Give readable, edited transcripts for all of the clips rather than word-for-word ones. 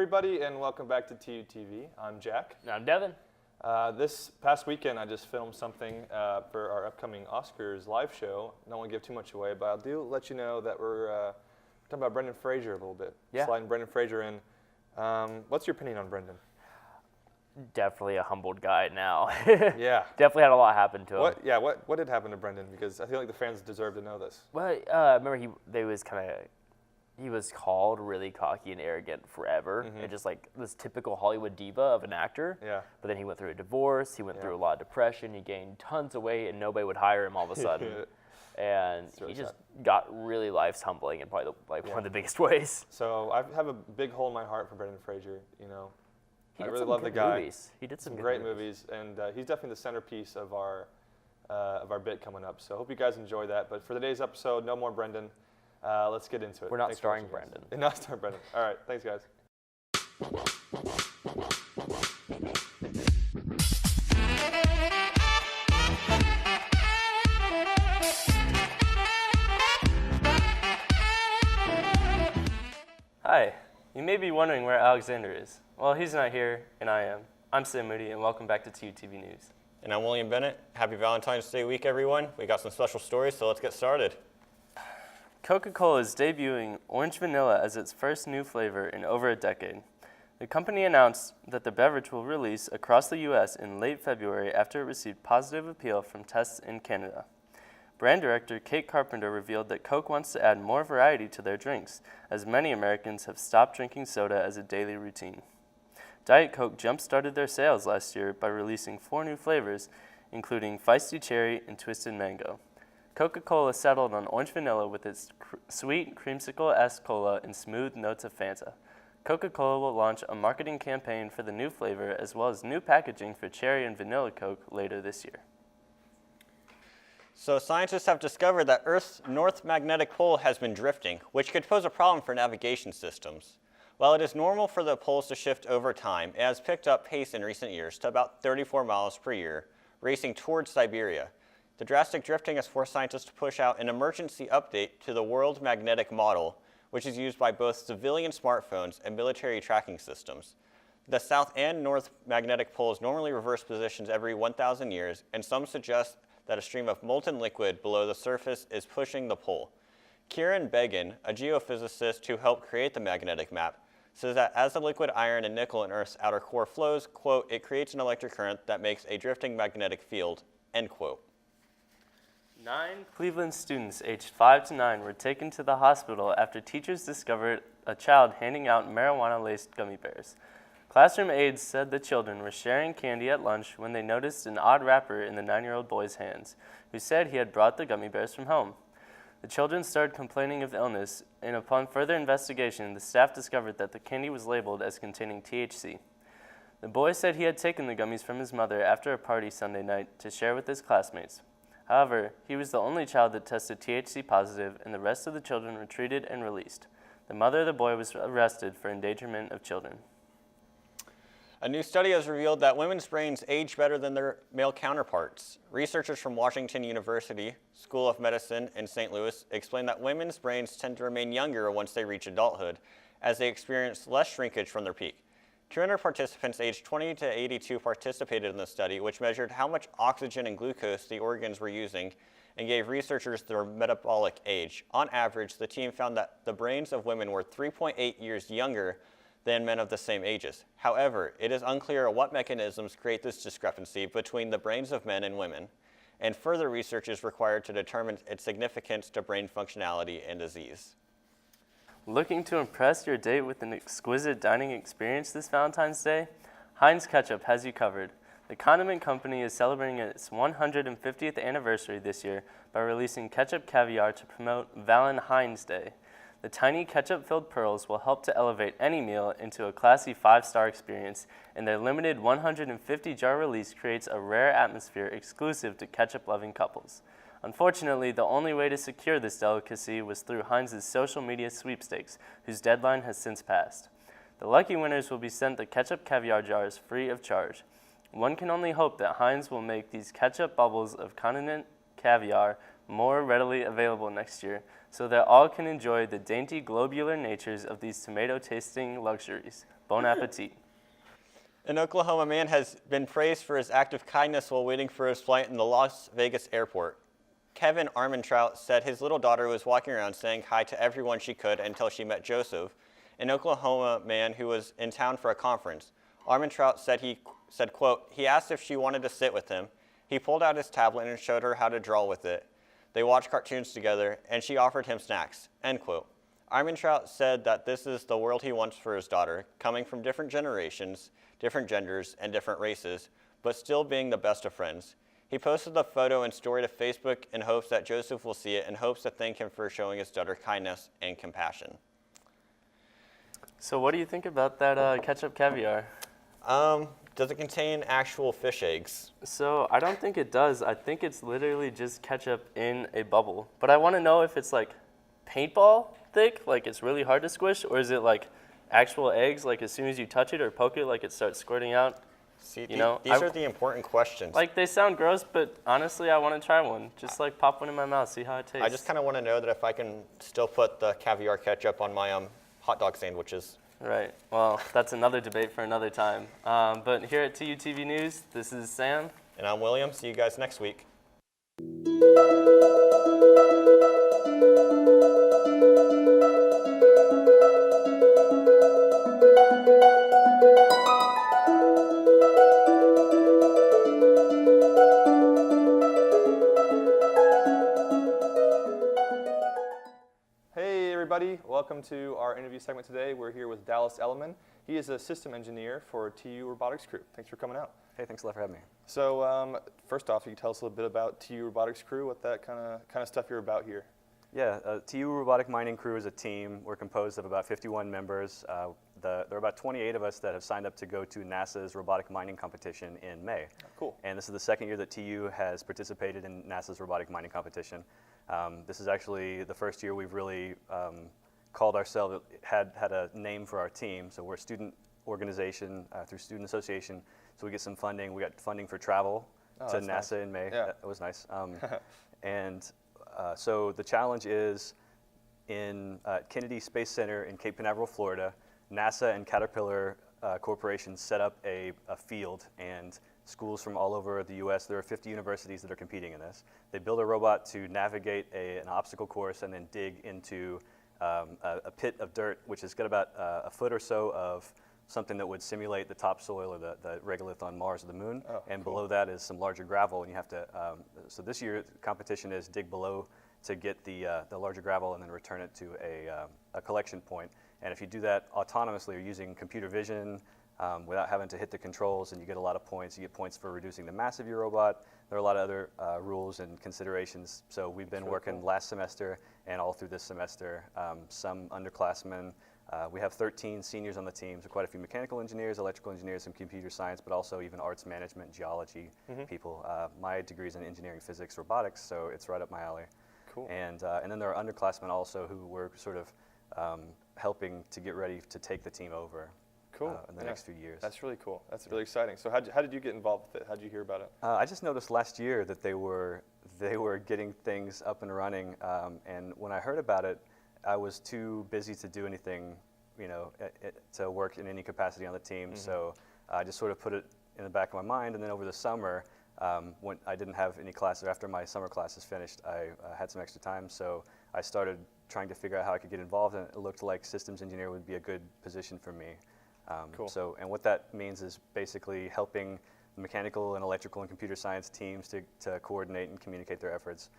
everybody, and welcome back to TUTV. I'm Jack. And I'm Devin. This past weekend, I just filmed something for our upcoming Oscars live show. I don't want to give too much away, but I'll let you know that we're talking about Brendan Fraser a little bit. Yeah. Sliding Brendan Fraser in. What's your opinion on Brendan? Definitely a humbled guy now. Yeah. Definitely had a lot happen to him. What did happen to Brendan? Because I feel like the fans deserve to know this. Well, remember he was called really cocky and arrogant forever, and just like this typical Hollywood diva of an actor. Yeah. But then he went through a divorce. He went through a lot of depression. He gained tons of weight, and nobody would hire him all of a sudden. And really he just got really life's humbling in probably one of the biggest ways. So I have a big hole in my heart for Brendan Fraser. You know, I really love the good guy. Movies. He did some great movies, and he's definitely the centerpiece of our bit coming up. So I hope you guys enjoy that. But for today's episode, no more Brendan. Let's get into it. We're not starring Brendan. Not starring Brendan. All right, thanks, guys. Hi, you may be wondering where Alexander is. Well, he's not here, and I am. I'm Sam Moody, and welcome back to TUTV News. And I'm William Bennett. Happy Valentine's Day week, everyone. We got some special stories, so let's get started. Coca-Cola is debuting orange vanilla as its first new flavor in over a decade. The company announced that the beverage will release across the U.S. in late February after it received positive appeal from tests in Canada. Brand director Kate Carpenter revealed that Coke wants to add more variety to their drinks, as many Americans have stopped drinking soda as a daily routine. Diet Coke jump-started their sales last year by releasing 4 new flavors, including Feisty Cherry and Twisted Mango. Coca-Cola settled on orange vanilla with its sweet creamsicle-esque cola and smooth notes of Fanta. Coca-Cola will launch a marketing campaign for the new flavor as well as new packaging for cherry and vanilla Coke later this year. So scientists have discovered that Earth's north magnetic pole has been drifting, which could pose a problem for navigation systems. While it is normal for the poles to shift over time, it has picked up pace in recent years to about 34 miles per year, racing towards Siberia. The drastic drifting has forced scientists to push out an emergency update to the World Magnetic Model, which is used by both civilian smartphones and military tracking systems. The south and north magnetic poles normally reverse positions every 1,000 years, and some suggest that a stream of molten liquid below the surface is pushing the pole. Kieran Begin, a geophysicist who helped create the magnetic map, says that as the liquid iron and nickel in Earth's outer core flows, quote, it creates an electric current that makes a drifting magnetic field, end quote. 9 Cleveland students aged 5 to 9 were taken to the hospital after teachers discovered a child handing out marijuana-laced gummy bears. Classroom aides said the children were sharing candy at lunch when they noticed an odd wrapper in the 9-year-old boy's hands, who said he had brought the gummy bears from home. The children started complaining of illness, and upon further investigation, the staff discovered that the candy was labeled as containing THC. The boy said he had taken the gummies from his mother after a party Sunday night to share with his classmates. However, he was the only child that tested THC positive, and the rest of the children were treated and released. The mother of the boy was arrested for endangerment of children. A new study has revealed that women's brains age better than their male counterparts. Researchers from Washington University School of Medicine in St. Louis explain that women's brains tend to remain younger once they reach adulthood, as they experience less shrinkage from their peak. 200 participants aged 20 to 82 participated in the study, which measured how much oxygen and glucose the organs were using and gave researchers their metabolic age. On average, the team found that the brains of women were 3.8 years younger than men of the same ages. However, it is unclear what mechanisms create this discrepancy between the brains of men and women, and further research is required to determine its significance to brain functionality and disease. Looking to impress your date with an exquisite dining experience this Valentine's Day? Heinz Ketchup has you covered. The condiment company is celebrating its 150th anniversary this year by releasing ketchup caviar to promote Valentine's Day. The tiny ketchup-filled pearls will help to elevate any meal into a classy 5-star experience, and their limited 150-jar release creates a rare atmosphere exclusive to ketchup-loving couples. Unfortunately, the only way to secure this delicacy was through Heinz's social media sweepstakes, whose deadline has since passed. The lucky winners will be sent the ketchup caviar jars free of charge. One can only hope that Heinz will make these ketchup bubbles of continent caviar more readily available next year, so that all can enjoy the dainty globular natures of these tomato-tasting luxuries. Bon appetit. An Oklahoma man has been praised for his act of kindness while waiting for his flight in the Las Vegas airport. Kevin Armentrout said his little daughter was walking around saying hi to everyone she could until she met Joseph, an Oklahoma man who was in town for a conference. Armentrout said, quote, he asked if she wanted to sit with him. He pulled out his tablet and showed her how to draw with it. They watched cartoons together, and she offered him snacks, end quote. Armentrout said that this is the world he wants for his daughter, coming from different generations, different genders, and different races, but still being the best of friends. He posted the photo and story to Facebook in hopes that Joseph will see it and hopes to thank him for showing his daughter kindness and compassion. So what do you think about that ketchup caviar? Does it contain actual fish eggs? So I don't think it does. I think it's literally just ketchup in a bubble. But I want to know if it's like paintball thick, like it's really hard to squish, or is it like actual eggs, like as soon as you touch it or poke it, like it starts squirting out? See, these are the important questions. Like they sound gross, but honestly, I want to try one. Just like pop one in my mouth, see how it tastes. I just kind of want to know that if I can still put the caviar ketchup on my hot dog sandwiches. Right. Well, that's another debate for another time. But here at TUTV News, this is Sam. And I'm William. See you guys next week. Hey everybody, welcome to our interview segment today. We're here with Dallas Elleman. He is a system engineer for TU Robotics Crew. Thanks for coming out. Hey, thanks a lot for having me. So first off, you can tell us a little bit about TU Robotics Crew, what that kind of stuff you're about here. Yeah, TU Robotic Mining Crew is a team. We're composed of about 51 members. There are about 28 of us that have signed up to go to NASA's robotic mining competition in May. Oh, cool. And this is the second year that TU has participated in NASA's robotic mining competition. This is actually the first year we've really called ourselves, had a name for our team. So we're a student organization through student association. So we get some funding. We got funding for travel to NASA nice. in May. Yeah. That was nice. So the challenge is in Kennedy Space Center in Cape Canaveral, Florida. NASA and Caterpillar corporations set up a field, and schools from all over the U.S. There are 50 universities that are competing in this. They build a robot to navigate an obstacle course and then dig into a pit of dirt, which has got about a foot or so of something that would simulate the topsoil or the regolith on Mars or the Moon. Oh, and cool. below that is some larger gravel, and you have to. So this year, the competition is dig below to get the larger gravel and then return it to a collection point. And if you do that autonomously or using computer vision without having to hit the controls, and you get a lot of points. You get points for reducing the mass of your robot. There are a lot of other rules and considerations. So we've been working last semester and all through this semester. Some underclassmen. We have 13 seniors on the team, so quite a few mechanical engineers, electrical engineers, some computer science, but also even arts management, geology people. My degree is in engineering, physics, robotics, so it's right up my alley. Cool. And then there are underclassmen also who were sort of helping to get ready to take the team over in the next few years. That's really cool. That's really exciting. So how did you get involved with it? How did you hear about it? I just noticed last year that they were getting things up and running, and when I heard about it, I was too busy to do anything, to work in any capacity on the team. So I just sort of put it in the back of my mind, and then over the summer, when I didn't have any classes, after my summer classes finished, I had some extra time, so I started trying to figure out how I could get involved, and it looked like systems engineer would be a good position for me. Cool. So, and what that means is basically helping the mechanical and electrical and computer science teams to coordinate and communicate their efforts.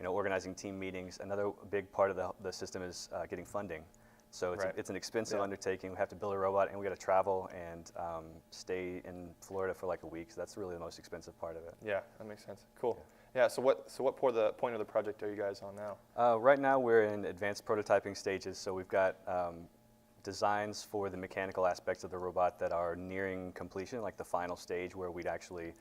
Organizing team meetings. Another big part of the system is getting funding. So it's an expensive undertaking. We have to build a robot, and we got to travel and stay in Florida for like a week. So that's really the most expensive part of it. Yeah, that makes sense. Cool. Yeah. So what point of the project are you guys on now? Right now we're in advanced prototyping stages. So we've got designs for the mechanical aspects of the robot that are nearing completion, like the final stage where we'd actually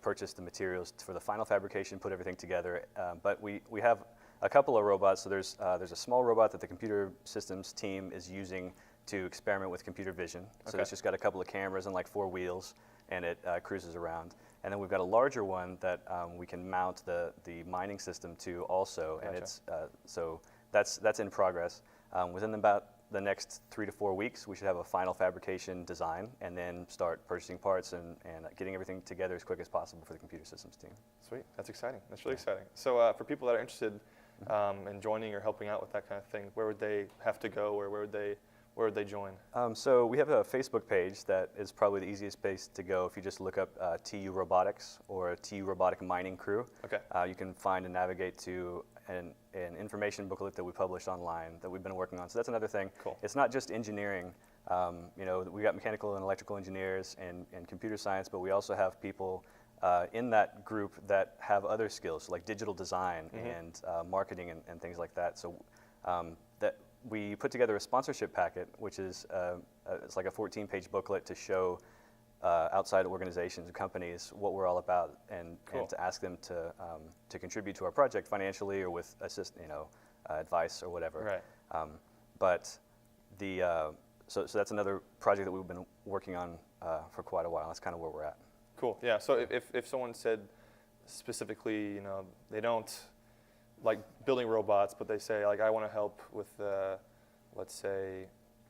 purchase the materials for the final fabrication, put everything together. But we have a couple of robots. So there's a small robot that the computer systems team is using to experiment with computer vision. So it's just got a couple of cameras and like 4 wheels, and it cruises around. And then we've got a larger one that we can mount the mining system to also, and it's so that's in progress. Within about the next 3 to 4 weeks, we should have a final fabrication design and then start purchasing parts and getting everything together as quick as possible for the computer systems team. Sweet, that's exciting. That's really exciting. So for people that are interested in joining or helping out with that kind of thing, where would they have to go, or where would they join? So we have a Facebook page that is probably the easiest place to go. If you just look up TU Robotics or TU Robotic Mining Crew, Okay. You can find and navigate to an information booklet that we published online that we've been working on. So that's another thing. Cool. It's not just engineering. You know, we got mechanical and electrical engineers and computer science, but we also have people in that group that have other skills like digital design and marketing and things like that. So that we put together a sponsorship packet, which is it's like a 14-page booklet to show outside organizations and companies what we're all about, and to ask them to contribute to our project financially or with advice or whatever. Right. But so that's another project that we've been working on for quite a while. That's kind of where we're at. Cool. Yeah. So if someone said specifically, they don't like building robots, but they say like I want to help with let's say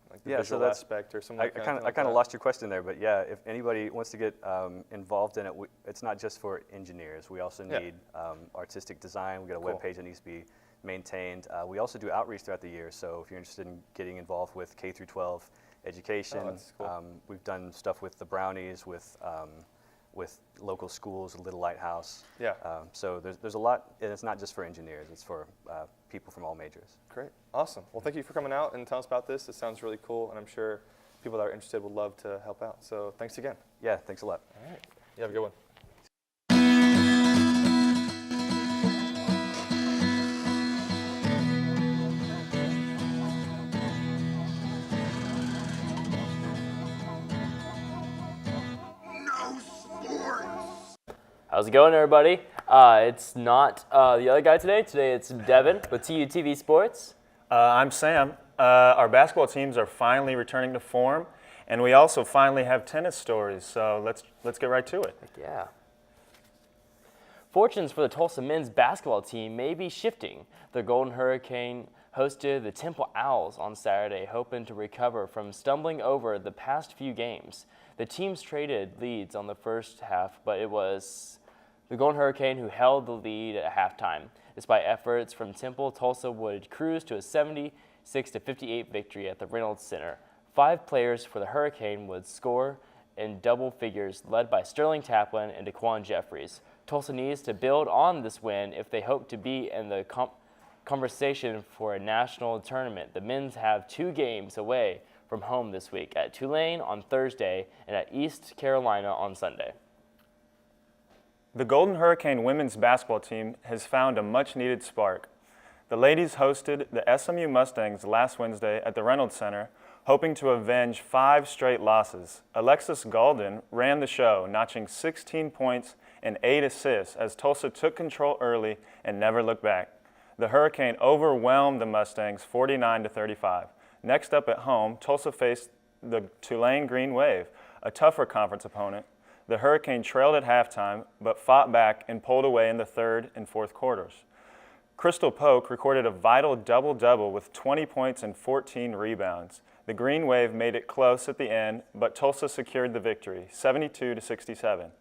like the visual aspect or something. I kind of lost your question there, but yeah, if anybody wants to get involved in it, it's not just for engineers. We also need artistic design. We got a web page that needs to be maintained. We also do outreach throughout the year. So if you're interested in getting involved with K through 12 education, we've done stuff with the Brownies, with local schools, Little Lighthouse. Yeah. So there's a lot, and it's not just for engineers, it's for people from all majors. Great. Awesome. Well, thank you for coming out and telling us about this. It sounds really cool, and I'm sure people that are interested would love to help out. So thanks again. Yeah, thanks a lot. All right. You have a good one. How's it going, everybody? It's not the other guy today. Today it's Devin with TUTV Sports. I'm Sam. Our basketball teams are finally returning to form, and we also finally have tennis stories. So let's get right to it. Heck yeah. Fortunes for the Tulsa men's basketball team may be shifting. The Golden Hurricane hosted the Temple Owls on Saturday, hoping to recover from stumbling over the past few games. The teams traded leads on the first half, but it was the Golden Hurricane who held the lead at halftime. Despite efforts from Temple, Tulsa would cruise to a 76-58 victory at the Reynolds Center. 5 players for the Hurricane would score in double figures, led by Sterling Taplin and Daquan Jeffries. Tulsa needs to build on this win if they hope to be in the conversation for a national tournament. The men's have 2 games away from home this week, at Tulane on Thursday and at East Carolina on Sunday. The Golden Hurricane women's basketball team has found a much-needed spark. The ladies hosted the SMU Mustangs last Wednesday at the Reynolds Center, hoping to avenge 5 straight losses. Alexis Galden ran the show, notching 16 points and 8 assists as Tulsa took control early and never looked back. The Hurricane overwhelmed the Mustangs 49-35. Next up at home, Tulsa faced the Tulane Green Wave, a tougher conference opponent. The Hurricane trailed at halftime, but fought back and pulled away in the third and fourth quarters. Crystal Polk recorded a vital double-double with 20 points and 14 rebounds. The Green Wave made it close at the end, but Tulsa secured the victory, 72-67.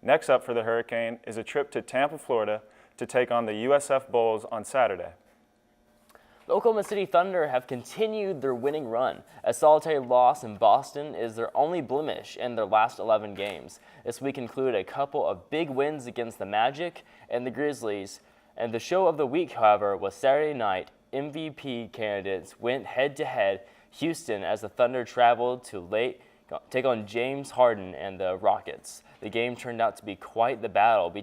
Next up for the Hurricane is a trip to Tampa, Florida, to take on the USF Bulls on Saturday. The Oklahoma City Thunder have continued their winning run. A solitary loss in Boston is their only blemish in their last 11 games. This week included a couple of big wins against the Magic and the Grizzlies. And the show of the week, however, was Saturday night. MVP candidates went head-to-head Houston as the Thunder traveled to take on James Harden and the Rockets. The game turned out to be quite the battle.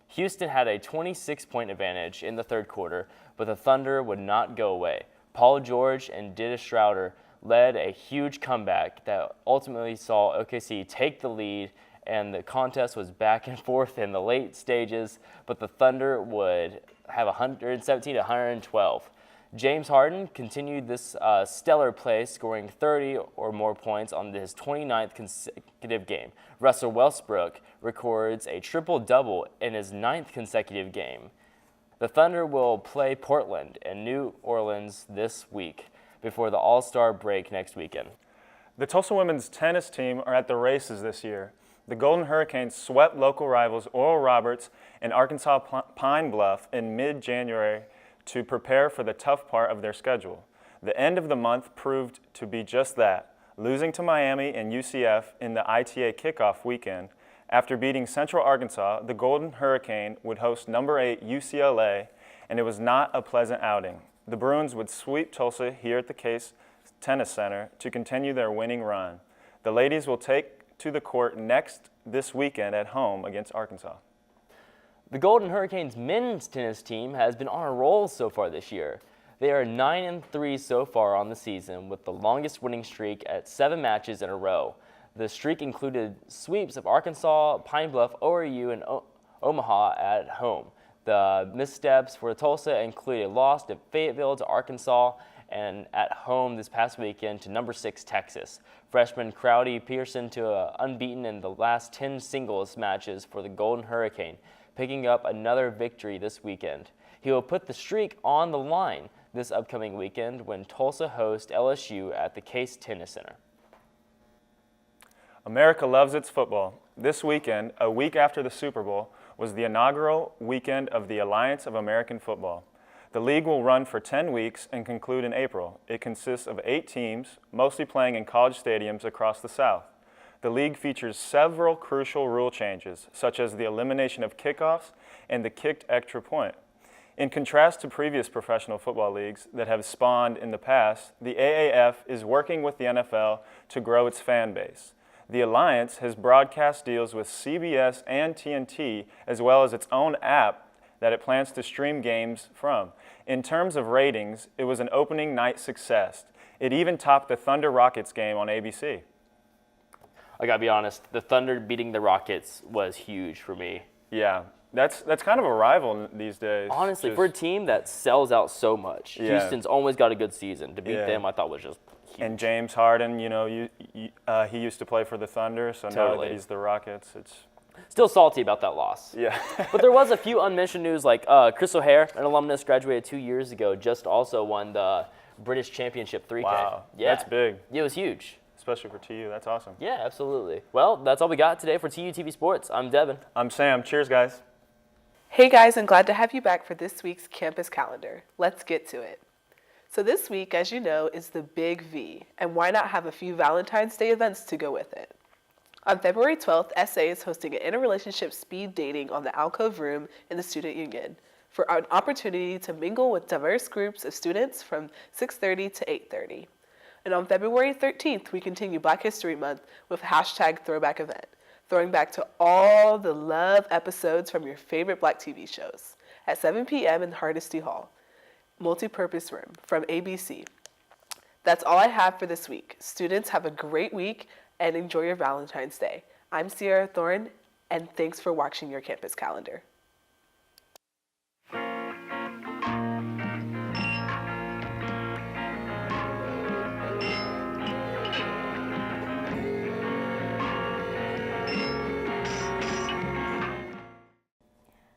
Houston had a 26-point advantage in the third quarter, but the Thunder would not go away. Paul George and Dennis Schroeder led a huge comeback that ultimately saw OKC take the lead, and the contest was back and forth in the late stages, but the Thunder would have 117-112. James Harden continued this stellar play, scoring 30 or more points on his 29th consecutive game. Russell Westbrook records a triple-double in his 9th consecutive game. The Thunder will play Portland and New Orleans this week. before the All-Star break next weekend. The Tulsa women's tennis team are at the races this year. The Golden Hurricanes swept local rivals Oral Roberts and Arkansas Pine Bluff in mid-January to prepare for the tough part of their schedule. The end of the month proved to be just that, losing to Miami and UCF in the ITA kickoff weekend. After beating Central Arkansas, the Golden Hurricane would host number 8 UCLA, and it was not a pleasant outing. The Bruins would sweep Tulsa here at the Case Tennis Center to continue their winning run. The ladies will take to the court this weekend at home against Arkansas. The Golden Hurricanes men's tennis team has been on a roll so far this year. They are 9-3 so far on the season, with the longest winning streak at 7 matches in a row. The streak included sweeps of Arkansas, Pine Bluff, ORU, and Omaha at home. The missteps for Tulsa include a loss to Fayetteville to Arkansas and at home this past weekend to number 6 Texas. Freshman Crowdy Pearson to unbeaten in the last 10 singles matches for the Golden Hurricane, picking up another victory this weekend. He will put the streak on the line this upcoming weekend when Tulsa hosts LSU at the Case Tennis Center. America loves its football. This weekend, a week after the Super Bowl, was the inaugural weekend of the Alliance of American Football. The league will run for 10 weeks and conclude in April. It consists of 8 teams, mostly playing in college stadiums across the South. The league features several crucial rule changes, such as the elimination of kickoffs and the kicked extra point. In contrast to previous professional football leagues that have spawned in the past, the AAF is working with the NFL to grow its fan base. The Alliance has broadcast deals with CBS and TNT, as well as its own app that it plans to stream games from. In terms of ratings, it was an opening night success. It even topped the Thunder Rockets game on ABC. I gotta be honest, the Thunder beating the Rockets was huge for me. Yeah, that's kind of a rival these days. Honestly, for a team that sells out so much, Yeah. Houston's always got a good season. To beat them, I thought was just huge. And James Harden, he used to play for the Thunder, so now Totally. that he's the Rockets, it's... Still salty about that loss. Yeah. But there was a few unmentioned news, like Chris O'Hare, an alumnus, graduated 2 years ago, just also won the British Championship 3K. Wow, Yeah. that's big. It was huge. Especially for TU, that's awesome. Yeah, absolutely. Well, that's all we got today for TUTV Sports. I'm Devin. I'm Sam. Cheers, guys. Hey guys, I'm glad to have you back for this week's campus calendar. Let's get to it. So this week, as you know, is the Big V, and why not have a few Valentine's Day events to go with it? On February 12th, SA is hosting an interrelationship speed dating on the Alcove Room in the Student Union for an opportunity to mingle with diverse groups of students from 6:30 to 8:30. And on February 13th, we continue Black History Month with #Throwback Event, throwing back to all the love episodes from your favorite Black TV shows at 7 p.m. in Hardesty Hall, multi-purpose room from ABC. That's all I have for this week. Students, have a great week and enjoy your Valentine's Day. I'm Sierra Thorne, and thanks for watching your campus calendar.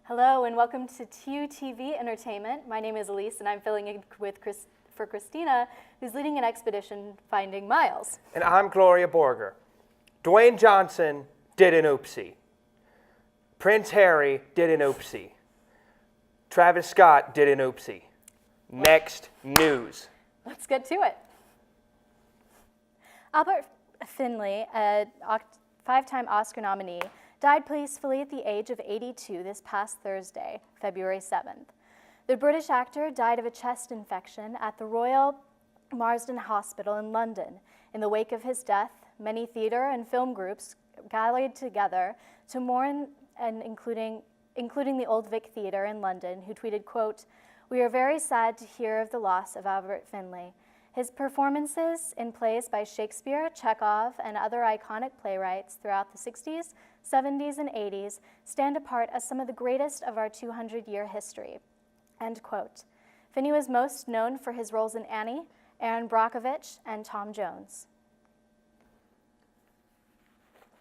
Hello and welcome to TUTV Entertainment. My name is Elise and I'm filling in for Christina, who's leading an expedition finding Miles. And I'm Gloria Borger. Dwayne Johnson did an oopsie. Prince Harry did an oopsie. Travis Scott did an oopsie. Next news. Let's get to it. Albert Finley, a 5-time Oscar nominee, died peacefully at the age of 82 this past Thursday, February 7th. The British actor died of a chest infection at the Royal Marsden Hospital in London. In the wake of his death, many theater and film groups rallied together to mourn, and including the Old Vic Theatre in London, who tweeted, quote, "We are very sad to hear of the loss of Albert Finley. His performances in plays by Shakespeare, Chekhov, and other iconic playwrights throughout the 60s, 70s, and 80s stand apart as some of the greatest of our 200-year history." End quote. Finney was most known for his roles in Annie, Aaron Brockovich, and Tom Jones.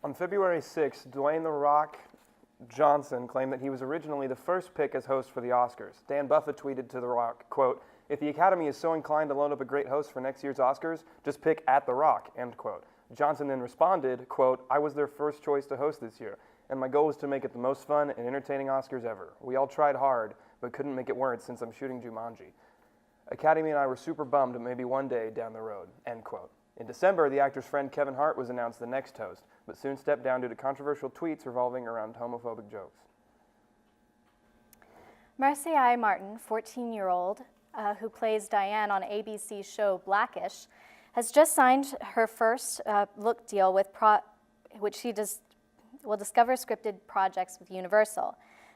On February 6th, Dwayne "The Rock" Johnson claimed that he was originally the first pick as host for the Oscars. Dan Buffett tweeted to The Rock, quote, If the Academy is so inclined to load up a great host for next year's Oscars, just pick @The Rock, end quote. Johnson then responded, quote, I was their first choice to host this year, and my goal was to make it the most fun and entertaining Oscars ever. We all tried hard, but couldn't make it work since I'm shooting Jumanji. Academy and I were super bummed maybe one day down the road, end quote. In December, the actor's friend Kevin Hart was announced the next host, but soon stepped down due to controversial tweets revolving around homophobic jokes. Marcia Martin, 14-year-old, who plays Diane on ABC's show Blackish, has just signed her first look deal with which she will discover scripted projects with Universal.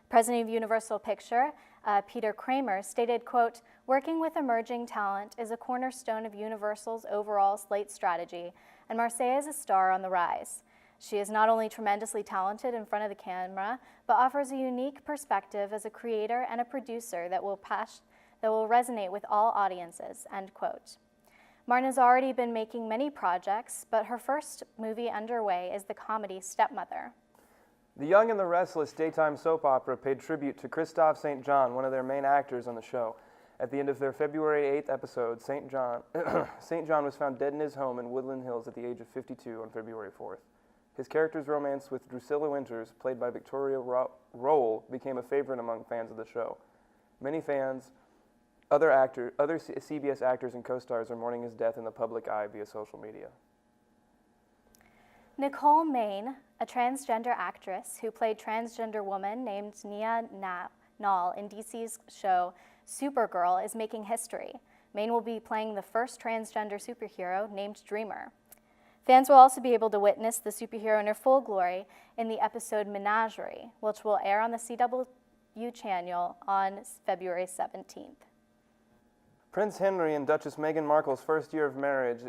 President of Universal Picture, Peter Kramer, stated, quote, working with emerging talent is a cornerstone of Universal's overall slate strategy, and Marcia is a star on the rise. She is not only tremendously talented in front of the camera, but offers a unique perspective as a creator and a producer that will resonate with all audiences, end quote. Martin has already been making many projects, but her first movie underway is the comedy Stepmother. The Young and the Restless daytime soap opera paid tribute to Christophe St. John, one of their main actors on the show. At the end of their February 8th episode, St. John was found dead in his home in Woodland Hills at the age of 52 on February 4th. His character's romance with Drusilla Winters, played by Victoria Rowell, became a favorite among fans of the show. Many fans, other CBS actors and co-stars are mourning his death in the public eye via social media. Nicole Maine, a transgender actress who played transgender woman named Nia Nall in DC's show Supergirl, is making history. Maine will be playing the first transgender superhero named Dreamer. Fans will also be able to witness the superhero in her full glory in the episode Menagerie, which will air on the CW channel on February 17th. Prince Henry and Duchess Meghan Markle's first year of marriage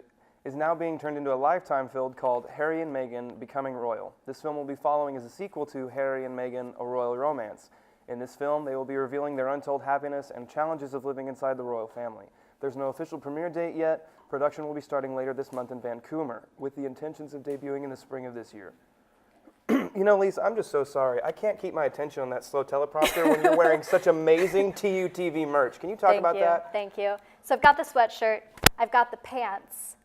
is now being turned into a Lifetime film called Harry and Meghan Becoming Royal. This film will be following as a sequel to Harry and Meghan, A Royal Romance. In this film, they will be revealing their untold happiness and challenges of living inside the royal family. There's no official premiere date yet. Production will be starting later this month in Vancouver, with the intentions of debuting in the spring of this year. You know, Lisa, I'm just so sorry. I can't keep my attention on that slow teleprompter when you're wearing such amazing TUTV merch. Can you talk about that? Thank you. So I've got the sweatshirt. I've got the pants,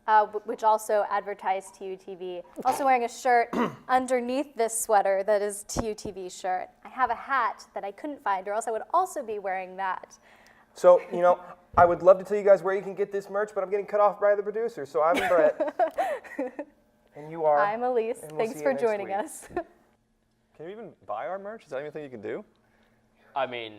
which also advertise TUTV. Also wearing a shirt underneath this sweater that is TUTV shirt. I have a hat that I couldn't find, or else I would also be wearing that. So, you know, I would love to tell you guys where you can get this merch, but I'm getting cut off by the producer. So I'm Brett. And you are. I'm Elise. And we'll Thanks see for you next joining week. us. Can you even buy our merch? Is that anything you can do? I mean,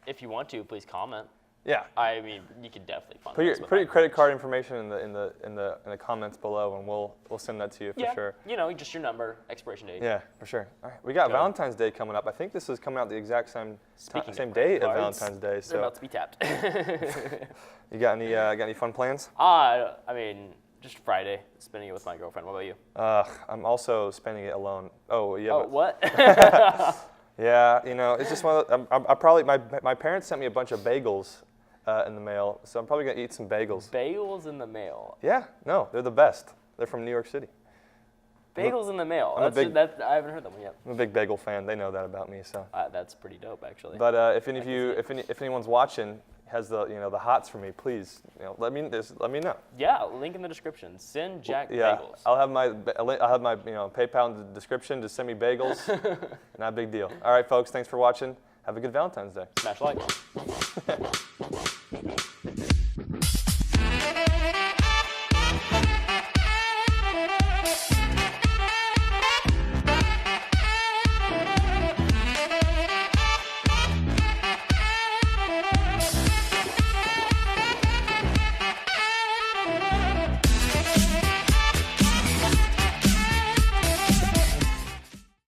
if you want to, please comment. Yeah. I mean, you can definitely fund Put your, us with put your that credit merch. card information in the comments below, and we'll send that to you for Yeah, sure. you know, just your number, expiration date. Yeah, for sure. All right. We got So- Valentine's Day coming up. I think this is coming out the exact same Speaking same of day credit as cards, Valentine's Day. They're So, about to be tapped. you got any fun plans? I mean, just Friday, spending it with my girlfriend. What about you? I'm also spending it alone. Oh yeah. Oh, but- what? Yeah, you know, it's just one of the, I probably, my parents sent me a bunch of bagels in the mail, so I'm probably going to eat some bagels. Bagels in the mail. Yeah, no, they're the best. They're from New York City. Bagels in the mail. I'm a I haven't heard them yet. I'm a big bagel fan. They know that about me, so. That's pretty dope, actually. But if any of you, if anyone's watching, has the the hots for me, please, let me know. Yeah, link in the description. Send Jack Yeah, bagels. I'll have my PayPal in the description. Just send me bagels. Not a big deal. All right, folks, thanks for watching. Have a good Valentine's Day. Smash like.